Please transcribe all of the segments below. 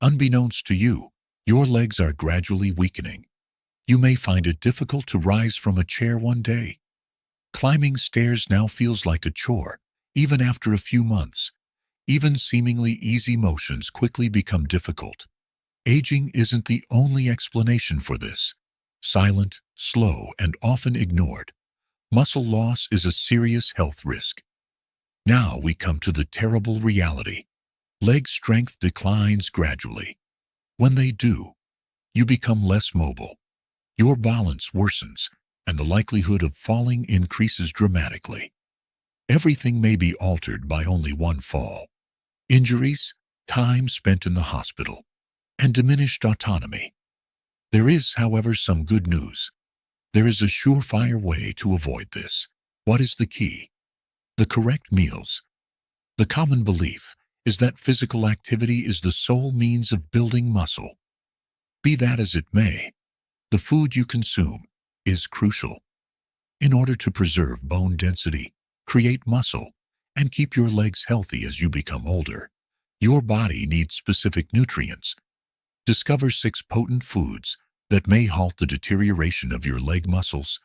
Unbeknownst to you, your legs are gradually weakening. You may find it difficult to rise from a chair one day. Climbing stairs now feels like a chore, even after a few months. Even seemingly easy motions quickly become difficult. Aging isn't the only explanation for this. Silent, slow, and often ignored, muscle loss is a serious health risk. Now we come to the terrible reality. Leg strength declines gradually. When they do, you become less mobile. Your balance worsens, and the likelihood of falling increases dramatically. Everything may be altered by only one fall. Injuries, time spent in the hospital, and diminished autonomy. There is, however, some good news. There is a surefire way to avoid this. What is the key? The correct meals. The common belief is that physical activity is the sole means of building muscle. Be that as it may, the food you consume is crucial. In order to preserve bone density, create muscle, and keep your legs healthy as you become older, your body needs specific nutrients. Discover 6 potent foods that may halt the deterioration of your leg muscles,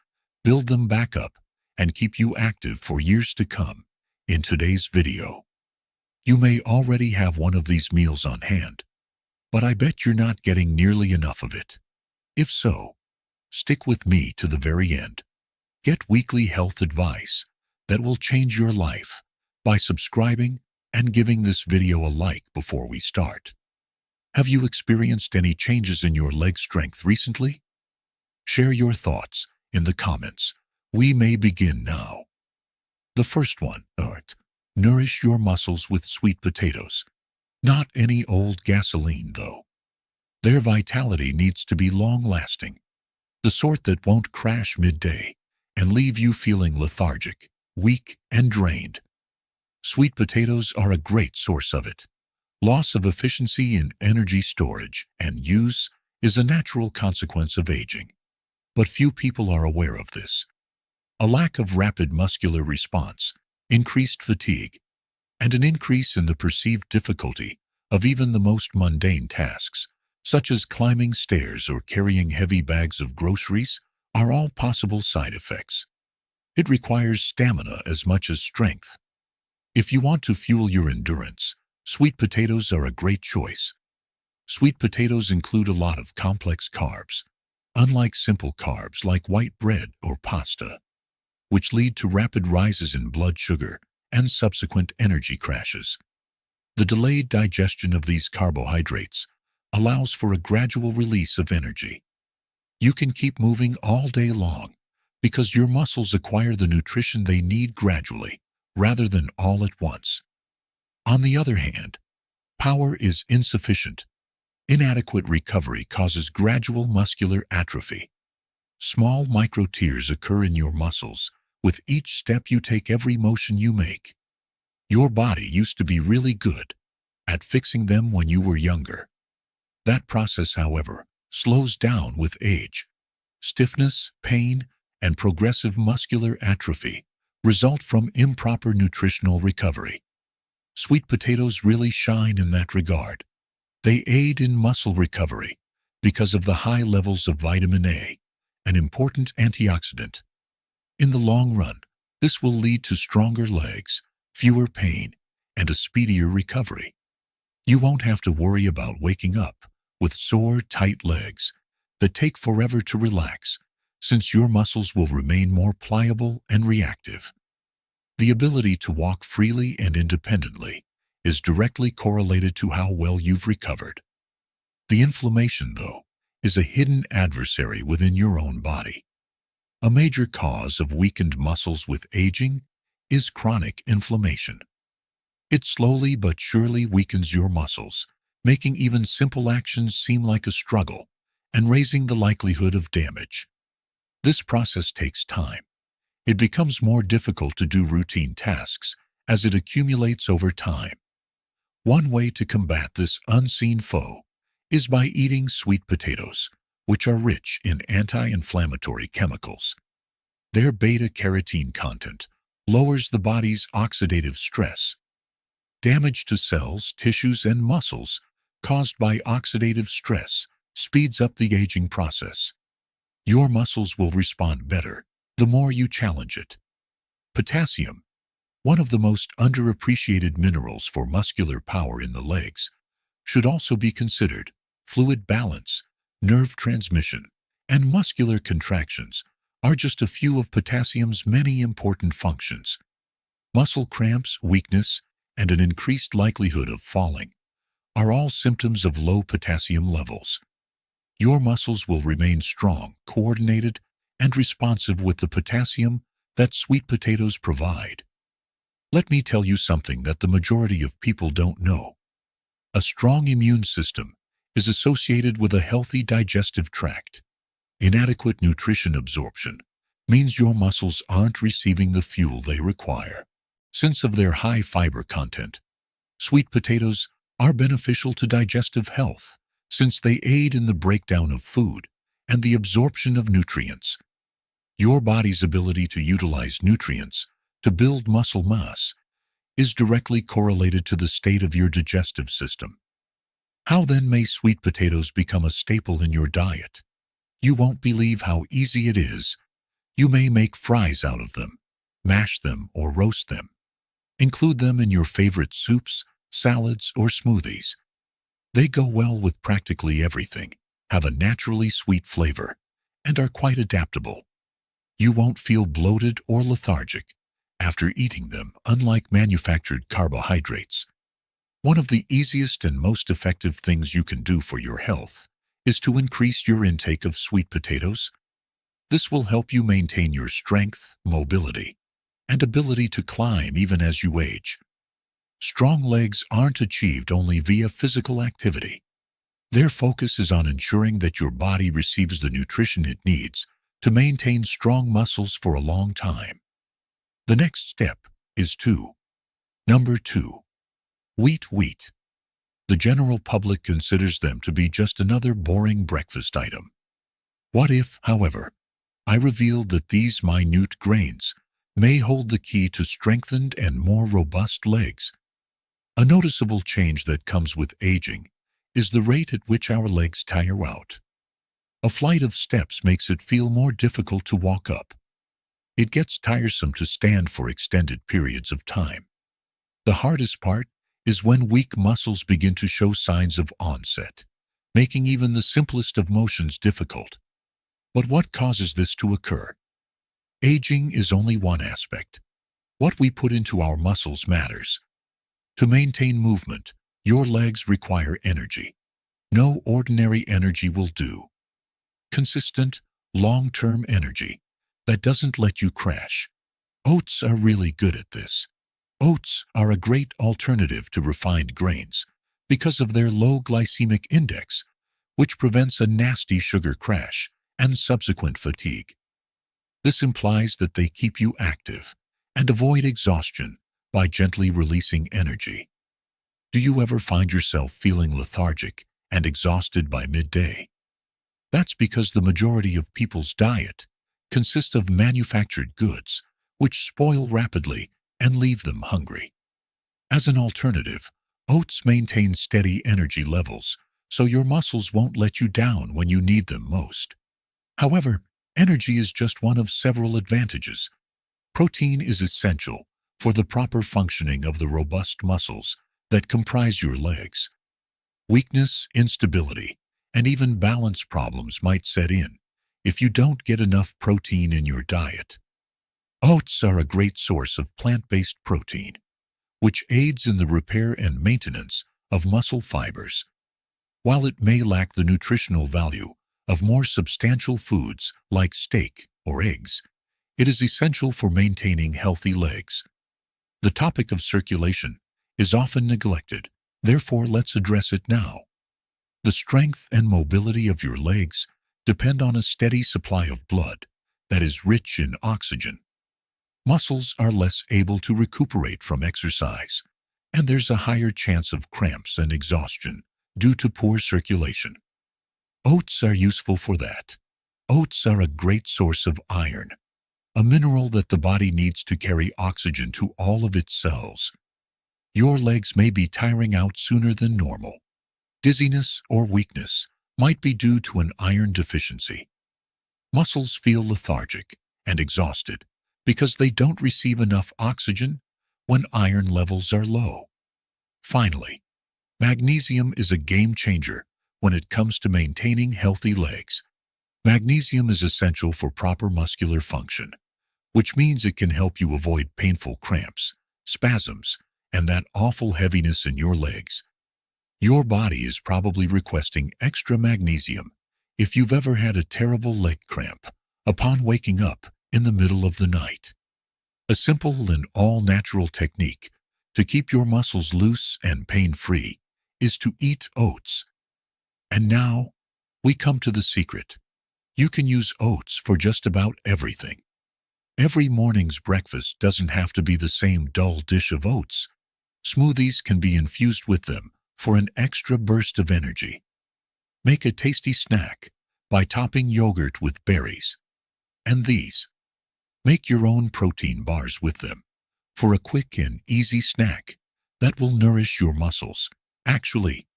build them back up, and keep you active for years to come. In today's video, you may already have one of these meals on hand, but I bet you're not getting nearly enough of it. If so, stick with me to the very end. Get weekly health advice that will change your life by subscribing and giving this video a like before we start. Have you experienced any changes in your leg strength recently? Share your thoughts in the comments. We may begin now. The first one, nourish your muscles with sweet potatoes. Not any old gasoline, though. Their vitality needs to be long-lasting, the sort that won't crash midday and leave you feeling lethargic, weak, and drained. Sweet potatoes are a great source of it. Loss of efficiency in energy storage and use is a natural consequence of aging, but few people are aware of this. A lack of rapid muscular response, increased fatigue, and an increase in the perceived difficulty of even the most mundane tasks, such as climbing stairs or carrying heavy bags of groceries, are all possible side effects. It requires stamina as much as strength. If you want to fuel your endurance, sweet potatoes are a great choice. Sweet potatoes include a lot of complex carbs, unlike simple carbs like white bread or pasta, which lead to rapid rises in blood sugar and subsequent energy crashes. The delayed digestion of these carbohydrates allows for a gradual release of energy. You can keep moving all day long because your muscles acquire the nutrition they need gradually, rather than all at once. On the other hand, power is insufficient. Inadequate recovery causes gradual muscular atrophy. Small micro-tears occur in your muscles with each step you take, every motion you make. Your body used to be really good at fixing them when you were younger. That process, however, slows down with age. Stiffness, pain, and progressive muscular atrophy result from improper nutritional recovery. Sweet potatoes really shine in that regard. They aid in muscle recovery because of the high levels of vitamin A, an important antioxidant. In the long run, this will lead to stronger legs, fewer pain, and a speedier recovery. You won't have to worry about waking up with sore, tight legs that take forever to relax, since your muscles will remain more pliable and reactive. The ability to walk freely and independently is directly correlated to how well you've recovered. The inflammation, though, is a hidden adversary within your own body. A major cause of weakened muscles with aging is chronic inflammation. It slowly but surely weakens your muscles, making even simple actions seem like a struggle and raising the likelihood of damage. This process takes time. It becomes more difficult to do routine tasks as it accumulates over time. One way to combat this unseen foe is by eating sweet potatoes, which are rich in anti-inflammatory chemicals. Their beta-carotene content lowers the body's oxidative stress. Damage to cells, tissues, and muscles caused by oxidative stress, speeds up the aging process. Your muscles will respond better the more you challenge it. Potassium, one of the most underappreciated minerals for muscular power in the legs, should also be considered. Fluid balance, nerve transmission, and muscular contractions are just a few of potassium's many important functions. Muscle cramps, weakness, and an increased likelihood of falling are all symptoms of low potassium levels. Your muscles will remain strong, coordinated, and responsive with the potassium that sweet potatoes provide. Let me tell you something that the majority of people don't know. A strong immune system is associated with a healthy digestive tract. Inadequate nutrition absorption means your muscles aren't receiving the fuel they require. Since of their high fiber content, sweet potatoes are beneficial to digestive health since they aid in the breakdown of food and the absorption of nutrients. Your body's ability to utilize nutrients to build muscle mass is directly correlated to the state of your digestive system. How then may sweet potatoes become a staple in your diet? You won't believe how easy it is. You may make fries out of them, mash them, or roast them. Include them in your favorite soups, salads, or smoothies. They go well with practically everything, have a naturally sweet flavor, and are quite adaptable. You won't feel bloated or lethargic after eating them, unlike manufactured carbohydrates. One of the easiest and most effective things you can do for your health is to increase your intake of sweet potatoes. This will help you maintain your strength, mobility, and ability to climb even as you age. Strong legs aren't achieved only via physical activity. Their focus is on ensuring that your body receives the nutrition it needs to maintain strong muscles for a long time. The next step is Number 2. Wheat. The general public considers them to be just another boring breakfast item. What if, however, I revealed that these minute grains may hold the key to strengthened and more robust legs? A noticeable change that comes with aging is the rate at which our legs tire out. A flight of steps makes it feel more difficult to walk up. It gets tiresome to stand for extended periods of time. The hardest part is when weak muscles begin to show signs of onset, making even the simplest of motions difficult. But what causes this to occur? Aging is only one aspect. What we put into our muscles matters. To maintain movement, your legs require energy. No ordinary energy will do. Consistent, long-term energy that doesn't let you crash. Oats are really good at this. Oats are a great alternative to refined grains because of their low glycemic index, which prevents a nasty sugar crash and subsequent fatigue. This implies that they keep you active and avoid exhaustion by gently releasing energy. Do you ever find yourself feeling lethargic and exhausted by midday? That's because the majority of people's diet consists of manufactured goods, which spoil rapidly and leave them hungry. As an alternative, oats maintain steady energy levels, so your muscles won't let you down when you need them most. However, energy is just one of several advantages. Protein is essential for the proper functioning of the robust muscles that comprise your legs. Weakness, instability, and even balance problems might set in if you don't get enough protein in your diet. Oats are a great source of plant-based protein, which aids in the repair and maintenance of muscle fibers. While it may lack the nutritional value of more substantial foods like steak or eggs, it is essential for maintaining healthy legs. The topic of circulation is often neglected, therefore let's address it now. The strength and mobility of your legs depend on a steady supply of blood that is rich in oxygen. Muscles are less able to recuperate from exercise, and there's a higher chance of cramps and exhaustion due to poor circulation. Oats are useful for that. Oats are a great source of iron, a mineral that the body needs to carry oxygen to all of its cells. Your legs may be tiring out sooner than normal. Dizziness or weakness might be due to an iron deficiency. Muscles feel lethargic and exhausted because they don't receive enough oxygen when iron levels are low. Finally, magnesium is a game changer when it comes to maintaining healthy legs. Magnesium is essential for proper muscular function, which means it can help you avoid painful cramps, spasms, and that awful heaviness in your legs. Your body is probably requesting extra magnesium if you've ever had a terrible leg cramp upon waking up in the middle of the night. A simple and all-natural technique to keep your muscles loose and pain-free is to eat oats. And now, we come to the secret. You can use oats for just about everything. Every morning's breakfast doesn't have to be the same dull dish of oats. Smoothies can be infused with them for an extra burst of energy. Make a tasty snack by topping yogurt with berries. And these. Make your own protein bars with them for a quick and easy snack that will nourish your muscles. Actually,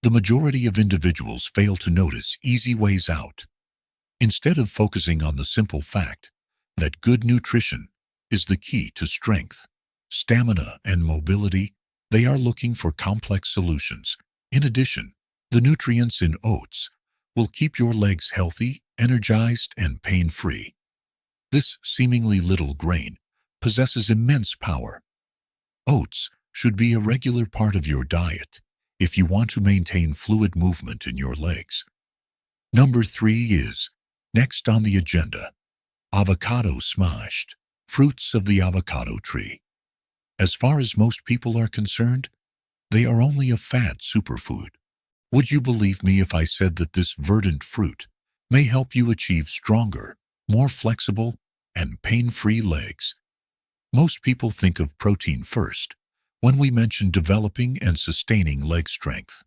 the majority of individuals fail to notice easy ways out. Instead of focusing on the simple fact that good nutrition is the key to strength, stamina, and mobility, they are looking for complex solutions. In addition, the nutrients in oats will keep your legs healthy, energized, and pain-free. This seemingly little grain possesses immense power. Oats should be a regular part of your diet if you want to maintain fluid movement in your legs. Number 3 is, next on the agenda, avocado smashed, fruits of the avocado tree. As far as most people are concerned, they are only a fad superfood. Would you believe me if I said that this verdant fruit may help you achieve stronger, more flexible, and pain-free legs? Most people think of protein first when we mention developing and sustaining leg strength.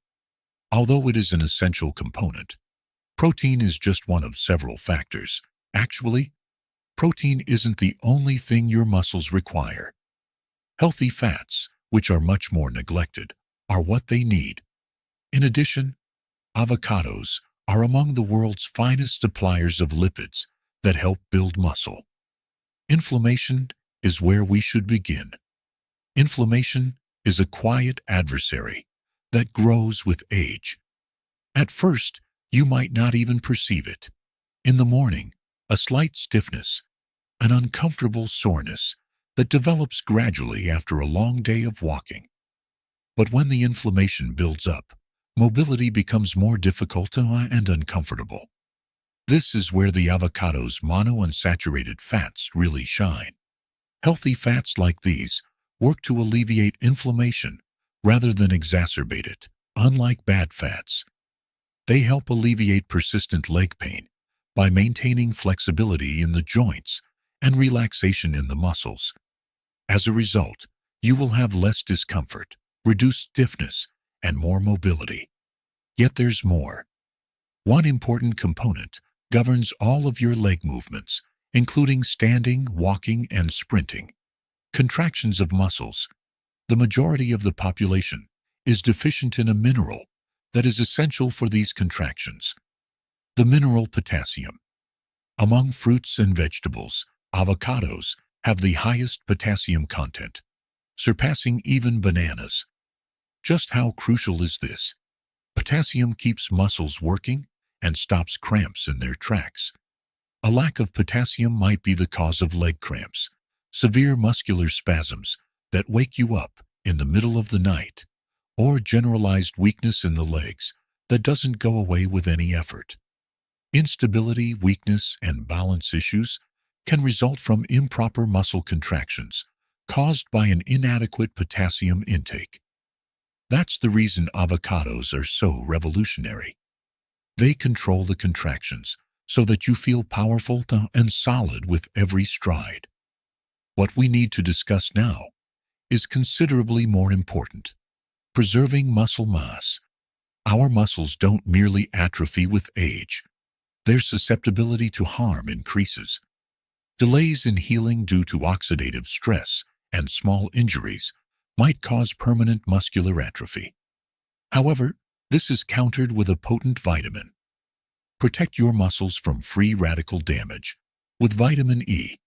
Although it is an essential component, protein is just one of several factors. Actually, protein isn't the only thing your muscles require. Healthy fats, which are much more neglected, are what they need. In addition, avocados are among the world's finest suppliers of lipids that help build muscle. Inflammation is where we should begin. Inflammation is a quiet adversary that grows with age. At first, you might not even perceive it. In the morning, a slight stiffness, an uncomfortable soreness that develops gradually after a long day of walking. But when the inflammation builds up, mobility becomes more difficult and uncomfortable. This is where the avocado's monounsaturated fats really shine. Healthy fats like these work to alleviate inflammation rather than exacerbate it. Unlike bad fats, they help alleviate persistent leg pain by maintaining flexibility in the joints and relaxation in the muscles. As a result, you will have less discomfort, reduced stiffness, and more mobility. Yet there's more. One important component governs all of your leg movements, including standing, walking, and sprinting. Contractions of muscles. The majority of the population is deficient in a mineral that is essential for these contractions. The mineral potassium. Among fruits and vegetables, avocados have the highest potassium content, surpassing even bananas. Just how crucial is this? Potassium keeps muscles working and stops cramps in their tracks. A lack of potassium might be the cause of leg cramps, severe muscular spasms that wake you up in the middle of the night, or generalized weakness in the legs that doesn't go away with any effort. Instability, weakness, and balance issues can result from improper muscle contractions caused by an inadequate potassium intake. That's the reason avocados are so revolutionary. They control the contractions so that you feel powerful and solid with every stride. What we need to discuss now is considerably more important: preserving muscle mass. Our muscles don't merely atrophy with age. Their susceptibility to harm increases. Delays in healing due to oxidative stress and small injuries might cause permanent muscular atrophy. However, This is countered with a potent vitamin. Protect your muscles from free radical damage with vitamin E,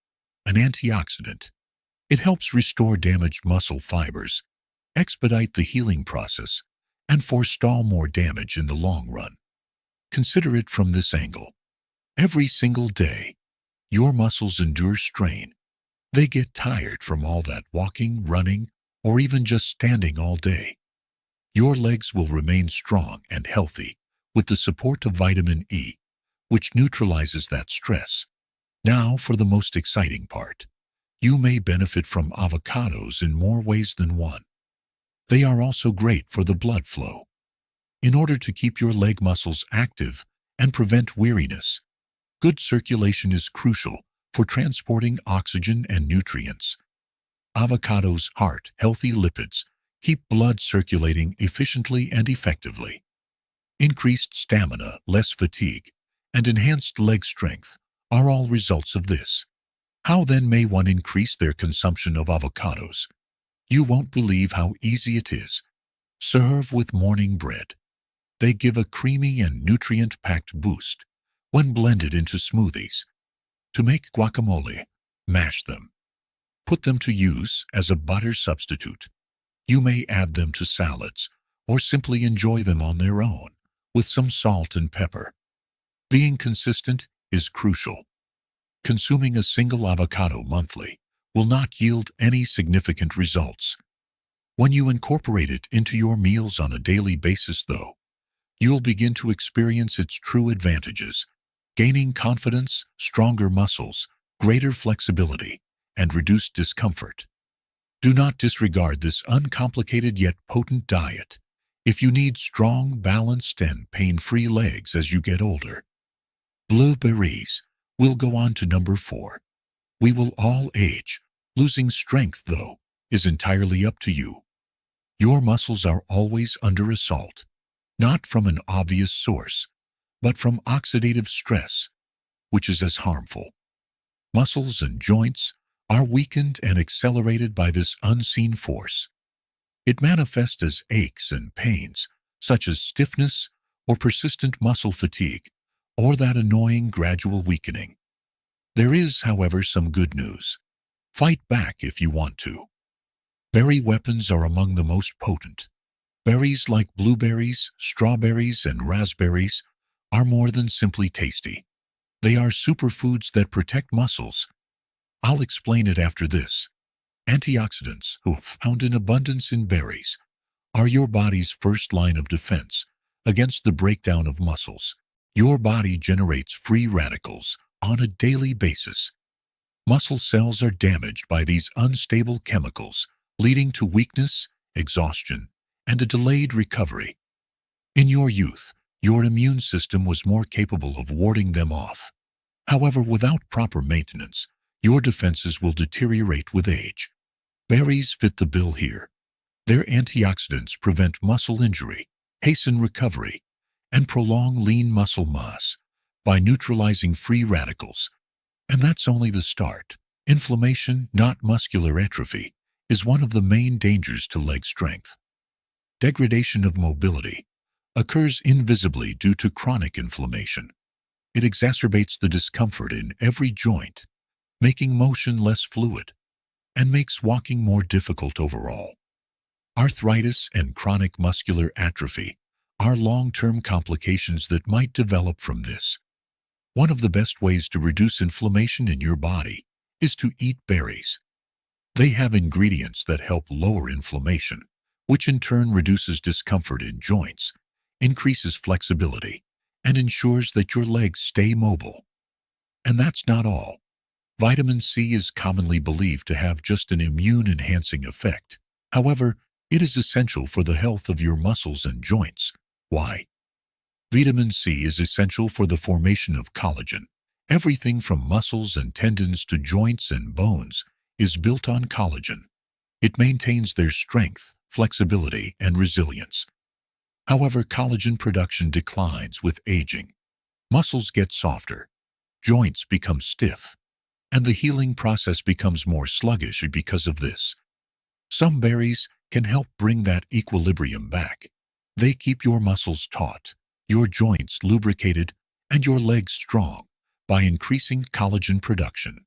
an antioxidant. It helps restore damaged muscle fibers, expedite the healing process, and forestall more damage in the long run. Consider it from this angle. Every single day, your muscles endure strain. They get tired from all that walking, running, or even just standing all day. Your legs will remain strong and healthy with the support of vitamin E, which neutralizes that stress. Now for the most exciting part. You may benefit from avocados in more ways than one. They are also great for the blood flow. In order to keep your leg muscles active and prevent weariness, good circulation is crucial for transporting oxygen and nutrients. Avocados' heart-healthy lipids keep blood circulating efficiently and effectively. Increased stamina, less fatigue, and enhanced leg strength are all results of this. How then may one increase their consumption of avocados? You won't believe how easy it is. Serve with morning bread. They give a creamy and nutrient-packed boost when blended into smoothies. To make guacamole, mash them. Put them to use as a butter substitute. You may add them to salads or simply enjoy them on their own with some salt and pepper. Being consistent is crucial. Consuming a single avocado monthly will not yield any significant results. When you incorporate it into your meals on a daily basis, though, you'll begin to experience its true advantages, gaining confidence, stronger muscles, greater flexibility, and reduced discomfort. Do not disregard this uncomplicated yet potent diet if you need strong, balanced, and pain-free legs as you get older. Blueberries will go on to number 4. We will all age. Losing strength, though, is entirely up to you. Your muscles are always under assault, not from an obvious source, but from oxidative stress, which is as harmful. Muscles and joints are weakened and accelerated by this unseen force. It manifests as aches and pains, such as stiffness or persistent muscle fatigue, or that annoying gradual weakening. There is, however, some good news. Fight back if you want to. Berry weapons are among the most potent. Berries like blueberries, strawberries, and raspberries are more than simply tasty. They are superfoods that protect muscles. I'll explain it after this. Antioxidants, found in abundance in berries, are your body's first line of defense against the breakdown of muscles. Your body generates free radicals on a daily basis. Muscle cells are damaged by these unstable chemicals, leading to weakness, exhaustion, and a delayed recovery. In your youth, your immune system was more capable of warding them off. However, without proper maintenance, your defenses will deteriorate with age. Berries fit the bill here. Their antioxidants prevent muscle injury, hasten recovery, and prolong lean muscle mass by neutralizing free radicals. And that's only the start. Inflammation, not muscular atrophy, is one of the main dangers to leg strength. Degradation of mobility occurs invisibly due to chronic inflammation. It exacerbates the discomfort in every joint, making motion less fluid, and makes walking more difficult overall. Arthritis and chronic muscular atrophy are long-term complications that might develop from this. One of the best ways to reduce inflammation in your body is to eat berries. They have ingredients that help lower inflammation, which in turn reduces discomfort in joints, increases flexibility, and ensures that your legs stay mobile. And that's not all. Vitamin C is commonly believed to have just an immune-enhancing effect. However, it is essential for the health of your muscles and joints. Why? Vitamin C is essential for the formation of collagen. Everything from muscles and tendons to joints and bones is built on collagen. It maintains their strength, flexibility, and resilience. However, collagen production declines with aging. Muscles get softer, joints become stiff, and the healing process becomes more sluggish because of this. Some berries can help bring that equilibrium back. They keep your muscles taut, your joints lubricated, and your legs strong by increasing collagen production.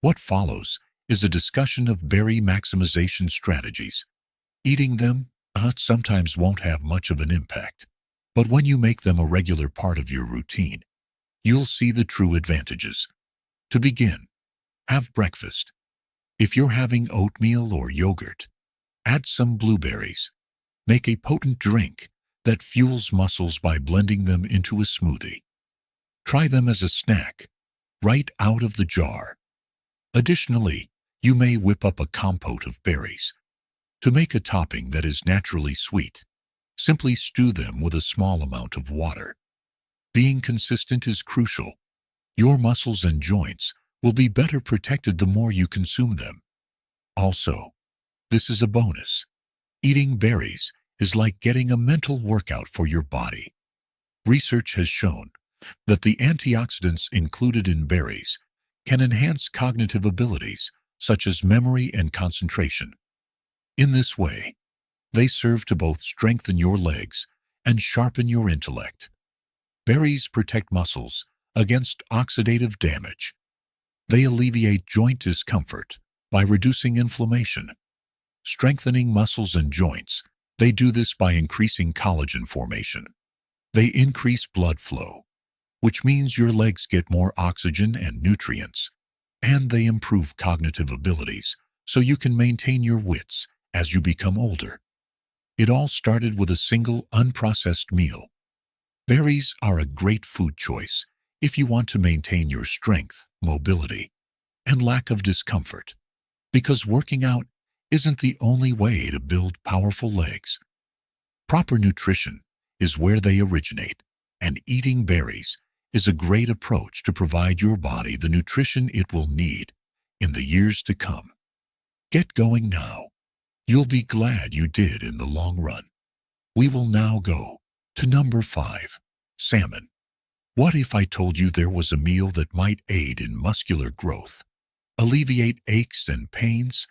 What follows is a discussion of berry maximization strategies. Eating them sometimes won't have much of an impact, but when you make them a regular part of your routine, you'll see the true advantages. To begin, have breakfast. If you're having oatmeal or yogurt, add some blueberries. Make a potent drink that fuels muscles by blending them into a smoothie. Try them as a snack, right out of the jar. Additionally, you may whip up a compote of berries. To make a topping that is naturally sweet, simply stew them with a small amount of water. Being consistent is crucial. Your muscles and joints will be better protected the more you consume them. Also, this is a bonus. Eating berries is like getting a mental workout for your body. Research has shown that the antioxidants included in berries can enhance cognitive abilities such as memory and concentration. In this way, they serve to both strengthen your legs and sharpen your intellect. Berries protect muscles against oxidative damage. They alleviate joint discomfort by reducing inflammation. Strengthening muscles and joints, they do this by increasing collagen formation. They increase blood flow, which means your legs get more oxygen and nutrients, and they improve cognitive abilities so you can maintain your wits as you become older. It all started with a single unprocessed meal. Berries are a great food choice if you want to maintain your strength, mobility, and lack of discomfort, because working out isn't the only way to build powerful legs. Proper nutrition is where they originate, and eating berries is a great approach to provide your body the nutrition it will need in the years to come. Get going now. You'll be glad you did in the long run. We will now go to number 5, salmon. What if I told you there was a meal that might aid in muscular growth, alleviate aches and pains,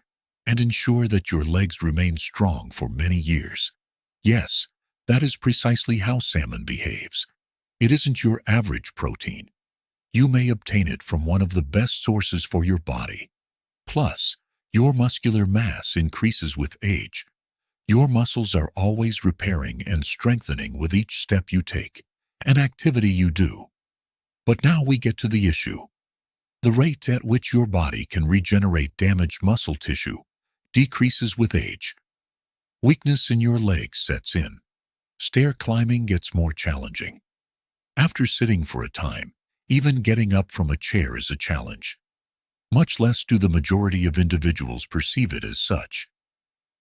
and ensure that your legs remain strong for many years? Yes, that is precisely how salmon behaves. It isn't your average protein. You may obtain it from one of the best sources for your body. Plus, your muscular mass increases with age. Your muscles are always repairing and strengthening with each step you take, an activity you do. But now we get to the issue. The rate at which your body can regenerate damaged muscle tissue decreases with age. Weakness in your legs sets in. Stair climbing gets more challenging. After sitting for a time, even getting up from a chair is a challenge. Much less do the majority of individuals perceive it as such.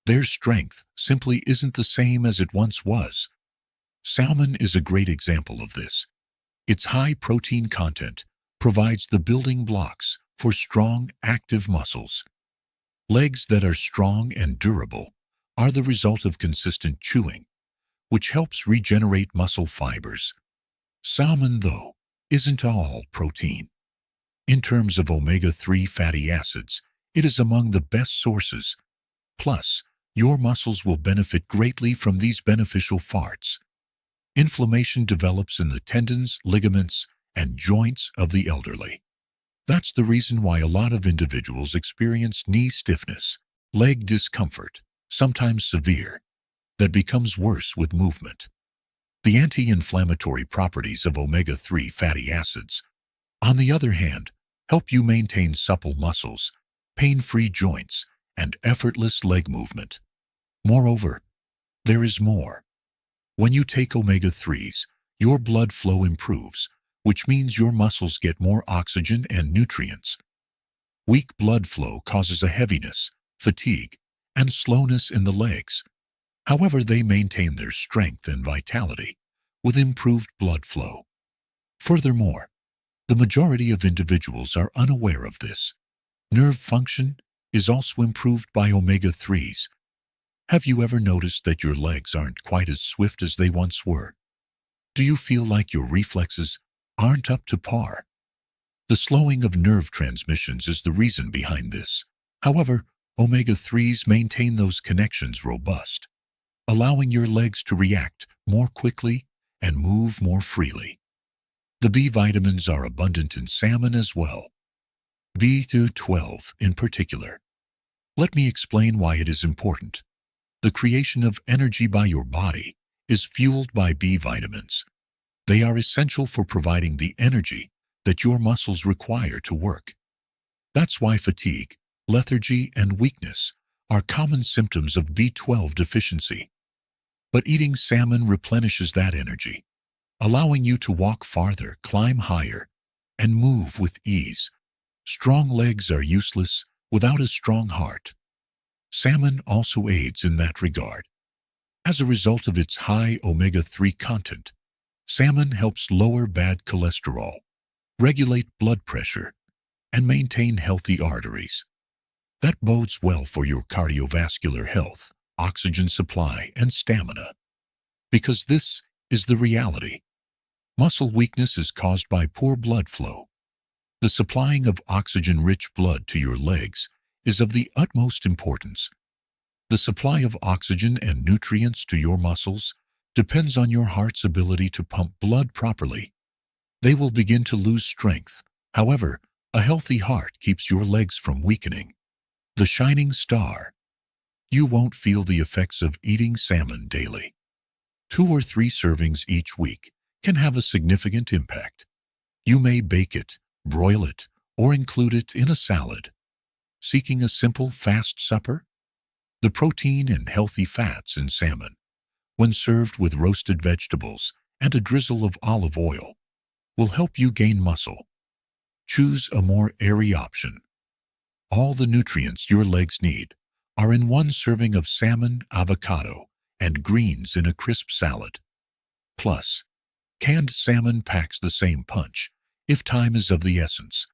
Their strength simply isn't the same as it once was. Salmon is a great example of this. Its high protein content provides the building blocks for strong, active muscles. Legs that are strong and durable are the result of consistent chewing, which helps regenerate muscle fibers. Salmon, though, isn't all protein. In terms of omega-3 fatty acids, it is among the best sources. Plus, your muscles will benefit greatly from these beneficial fats. Inflammation develops in the tendons, ligaments, and joints of the elderly. That's the reason why a lot of individuals experience knee stiffness, leg discomfort, sometimes severe, that becomes worse with movement. The anti-inflammatory properties of omega-3 fatty acids, on the other hand, help you maintain supple muscles, pain-free joints, and effortless leg movement. Moreover, there is more. When you take omega-3s, your blood flow improves, which means your muscles get more oxygen and nutrients. Weak blood flow causes a heaviness, fatigue, and slowness in the legs. However, they maintain their strength and vitality with improved blood flow. Furthermore, the majority of individuals are unaware of this. Nerve function is also improved by omega-3s. Have you ever noticed that your legs aren't quite as swift as they once were? Do you feel like your reflexes aren't up to par? The slowing of nerve transmissions is the reason behind this. However, omega-3s maintain those connections robust. allowing your legs to react more quickly and move more freely. The B vitamins are abundant in salmon as well, B through 12 in particular. Let me explain why it is important. The creation of energy by your body is fueled by B vitamins. They are essential for providing the energy that your muscles require to work. That's why fatigue, lethargy, and weakness are common symptoms of B12 deficiency. But eating salmon replenishes that energy, allowing you to walk farther, climb higher, and move with ease. Strong legs are useless without a strong heart. Salmon also aids in that regard. As a result of its high omega-3 content, salmon helps lower bad cholesterol, regulate blood pressure, and maintain healthy arteries. That bodes well for your cardiovascular health, oxygen supply, and stamina. Because this is the reality. Muscle weakness is caused by poor blood flow. The supplying of oxygen-rich blood to your legs is of the utmost importance. The supply of oxygen and nutrients to your muscles depends on your heart's ability to pump blood properly. They will begin to lose strength. However, a healthy heart keeps your legs from weakening. The shining star. You won't feel the effects of eating salmon daily. 2 or 3 servings each week can have a significant impact. You may bake it, broil it, or include it in a salad. Seeking a simple, fast supper? The protein and healthy fats in salmon, when served with roasted vegetables and a drizzle of olive oil, will help you gain muscle. Choose a more airy option. All the nutrients your legs need are in 1 serving of salmon, avocado, and greens in a crisp salad. Plus, canned salmon packs the same punch if time is of the essence.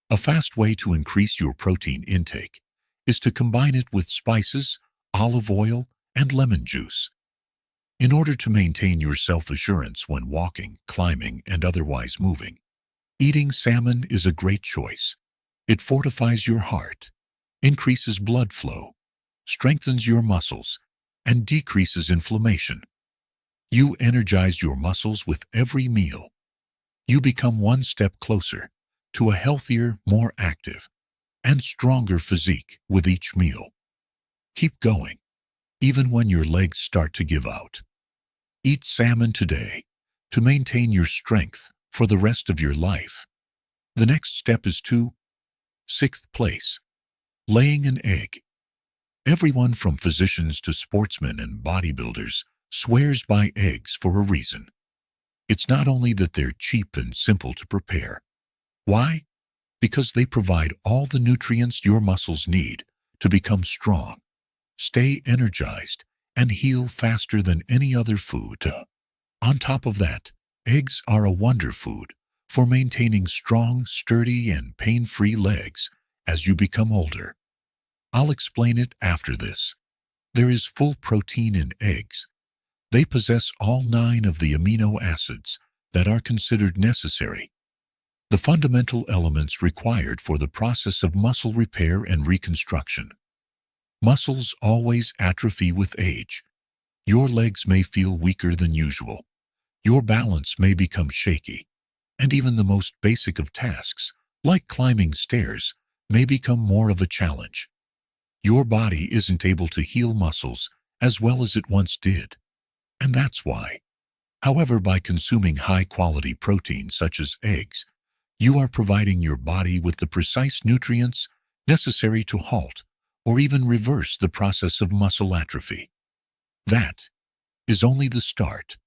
A fast way to increase your protein intake is to combine it with spices, olive oil, and lemon juice. In order to maintain your self-assurance when walking, climbing, and otherwise moving, eating salmon is a great choice. It fortifies your heart, increases blood flow, strengthens your muscles, and decreases inflammation. You energize your muscles with every meal. You become 1 step closer to a healthier, more active, and stronger physique with each meal. Keep going, even when your legs start to give out. Eat salmon today to maintain your strength for the rest of your life. The next step is to 6th place. Laying an egg. Everyone from physicians to sportsmen and bodybuilders swears by eggs for a reason. It's not only that they're cheap and simple to prepare. Why? Because they provide all the nutrients your muscles need to become strong, stay energized, and heal faster than any other food. On top of that, eggs are a wonder food for maintaining strong, sturdy, and pain-free legs as you become older. I'll explain it after this. There is full protein in eggs. They possess all 9 of the amino acids that are considered necessary, the fundamental elements required for the process of muscle repair and reconstruction. Muscles always atrophy with age. Your legs may feel weaker than usual. Your balance may become shaky, and even the most basic of tasks, like climbing stairs, may become more of a challenge. Your body isn't able to heal muscles as well as it once did, and that's why. However, by consuming high-quality protein such as eggs, you are providing your body with the precise nutrients necessary to halt or even reverse the process of muscle atrophy. That is only the start.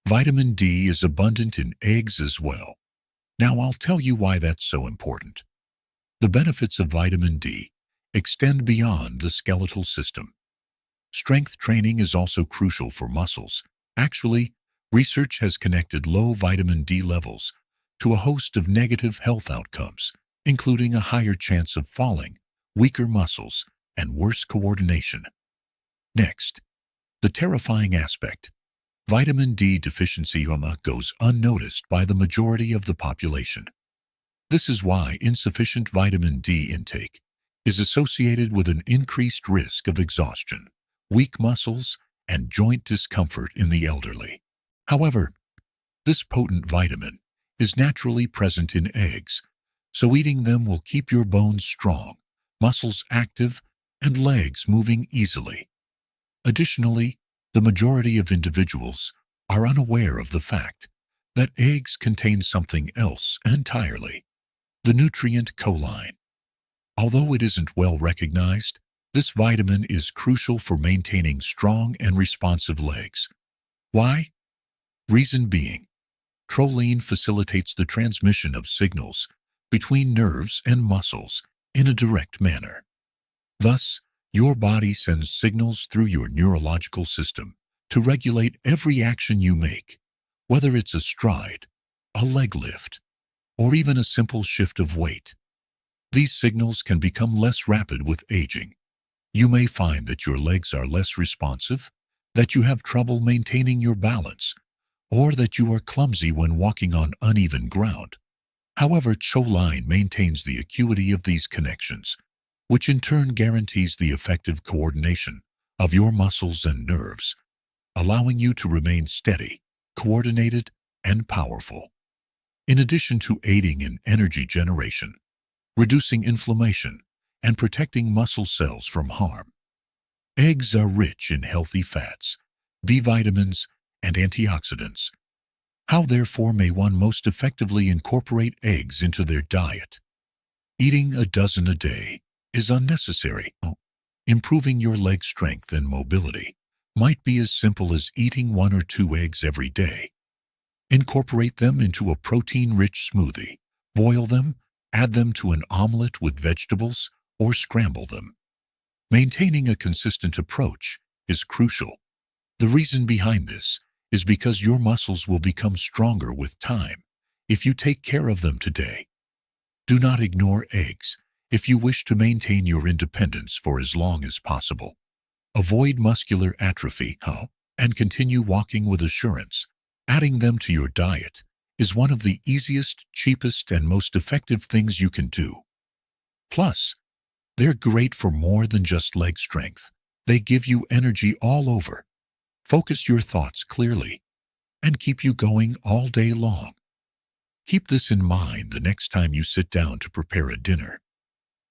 Vitamin D is abundant in eggs as well. Now I'll tell you why that's so important. The benefits of vitamin D extend beyond the skeletal system. Strength training is also crucial for muscles. Actually, research has connected low vitamin D levels to a host of negative health outcomes, including a higher chance of falling, weaker muscles, and worse coordination. Next, the terrifying aspect. Vitamin D deficiency goes unnoticed by the majority of the population. This is why insufficient vitamin D intake is associated with an increased risk of exhaustion, weak muscles, and joint discomfort in the elderly. However, this potent vitamin is naturally present in eggs, so eating them will keep your bones strong, muscles active, and legs moving easily. Additionally, the majority of individuals are unaware of the fact that eggs contain something else entirely, the nutrient choline. Although it isn't well recognized, this vitamin is crucial for maintaining strong and responsive legs. Why? Reason being, choline facilitates the transmission of signals between nerves and muscles in a direct manner. Thus, your body sends signals through your neurological system to regulate every action you make, whether it's a stride, a leg lift, or even a simple shift of weight. These signals can become less rapid with aging. You may find that your legs are less responsive, that you have trouble maintaining your balance, or that you are clumsy when walking on uneven ground. However, choline maintains the acuity of these connections, which in turn guarantees the effective coordination of your muscles and nerves, allowing you to remain steady, coordinated, and powerful. In addition to aiding in energy generation, reducing inflammation, and protecting muscle cells from harm, eggs are rich in healthy fats, B vitamins, and antioxidants. How, therefore, may one most effectively incorporate eggs into their diet? Eating a dozen a day is unnecessary. Improving your leg strength and mobility might be as simple as eating 1 or 2 eggs every day. Incorporate them into a protein-rich smoothie. Boil them, add them to an omelet with vegetables, or scramble them. Maintaining a consistent approach is crucial. The reason behind this is because your muscles will become stronger with time if you take care of them today. Do not ignore eggs if you wish to maintain your independence for as long as possible. Avoid muscular atrophy, and continue walking with assurance. Adding them to your diet is one of the easiest, cheapest, and most effective things you can do. Plus, they're great for more than just leg strength. They give you energy all over, focus your thoughts clearly, and keep you going all day long. Keep this in mind the next time you sit down to prepare a dinner.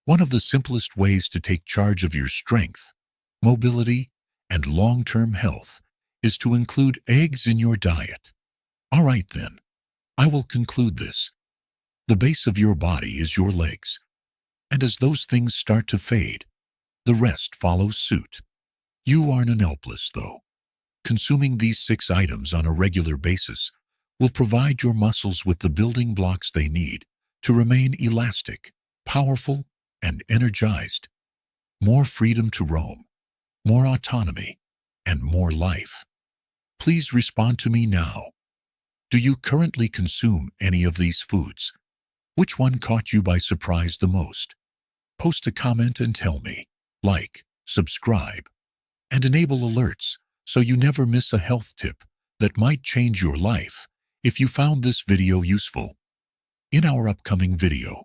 One of the simplest ways to take charge of your strength, mobility, and long-term health is to include eggs in your diet. All right then, I will conclude this. The base of your body is your legs, and as those things start to fade, the rest follows suit. You aren't helpless, though. Consuming these 6 items on a regular basis will provide your muscles with the building blocks they need to remain elastic, powerful, and energized. More freedom to roam, more autonomy, and more life. Please respond to me now. Do you currently consume any of these foods? Which one caught you by surprise the most? Post a comment and tell me. Like, subscribe, and enable alerts so you never miss a health tip that might change your life if you found this video useful. In our upcoming video,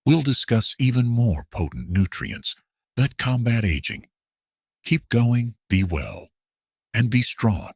we'll discuss even more potent nutrients that combat aging. Keep going, be well, and be strong.